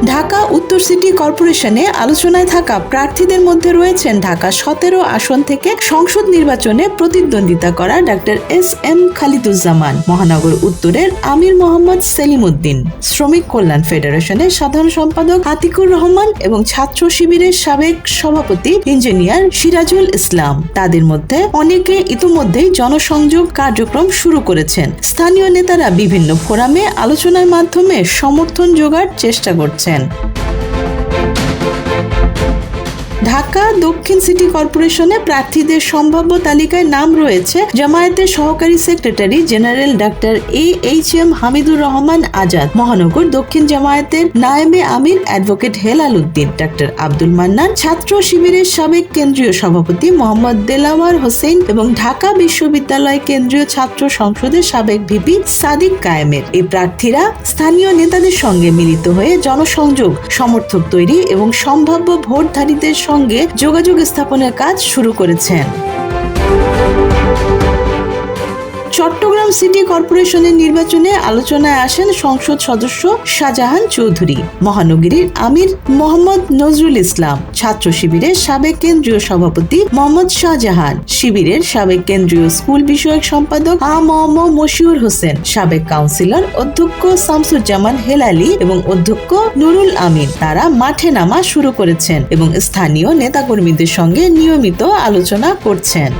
ঢাকা উত্তর সিটি কর্পোরেশনে আলোচনায় থাকা প্রার্থীদের মধ্যে রয়েছেন ঢাকা 17 আসন থেকে সংসদ নির্বাচনে প্রতিদ্বন্দ্বিতা করা ডাক্তার এস.এম. খালিদুজ্জামান, মহানগর উত্তরের আমির মোহাম্মদ সেলিম উদ্দিন, শ্রমিক কল্যাণ ফেডারেশনের সাধারণ সম্পাদক আতিকুর রহমান এবং ছাত্র শিবিরের সাবেক সভাপতি ইঞ্জিনিয়ার সিরাজুল ইসলাম। তাদের মধ্যে অনেকে ইতিমধ্যেই জনসংযোগ কার্যক্রম শুরু করেছেন। স্থানীয় নেতারা বিভিন্ন ফোরামে আলোচনার মাধ্যমে সমর্থন জোগাড় চেষ্টা করছেন। ঢাকা দক্ষিণ সিটি কর্পোরেশনে প্রার্থীদের সম্ভাব্য তালিকায় নাম রয়েছে জামায়াতের সহকারী সেক্রেটারি জেনারেল ডাক্তার এ.এইচ.এম. হামিদুর রহমান আজাদ, মহানগর দক্ষিণ জামায়াতের নায়েবে আমির অ্যাডভোকেট হেলাল উদ্দিন, ডাক্তার আব্দুল মান্নান, ছাত্র শিবিরের সাবেক কেন্দ্রীয় সভাপতি মোহাম্মদ দেলাওয়ার হোসেন এবং ঢাকা বিশ্ববিদ্যালয় কেন্দ্রীয় ছাত্র সংসদের সাবেক ভিপি সাদিক কায়েমের। এই প্রার্থীরা স্থানীয় নেতাদের সঙ্গে মিলিত হয়ে জনসংযোগ, সমর্থক তৈরি এবং সম্ভাব্য ভোটধারীদের সঙ্গে যোগাযোগ স্থাপনের কাজ শুরু করেছেন। চট্টগ্রাম সিটি কর্পোরেশনের নির্বাচনে আলোচনায় আসেন সংসদ সদস্য শাহজাহান চৌধুরী, মহানগরীর আমির মোহাম্মদ নজরুল ইসলাম, ছাত্র শিবিরের সাবেক কেন্দ্রীয় সভাপতি মোহাম্মদ শাহজাহান, শিবিরের সাবেক কেন্দ্রীয় স্কুল বিষয়ক সম্পাদক আ.ম. মশিউর হোসেন, সাবেক কাউন্সিলর অধ্যক্ষ শামসুজ্জামান হেলালি এবং অধ্যক্ষ নুরুল আমিন। তারা মাঠে নামা শুরু করেছেন এবং স্থানীয় নেতাকর্মীদের সঙ্গে নিয়মিত আলোচনা করছেন।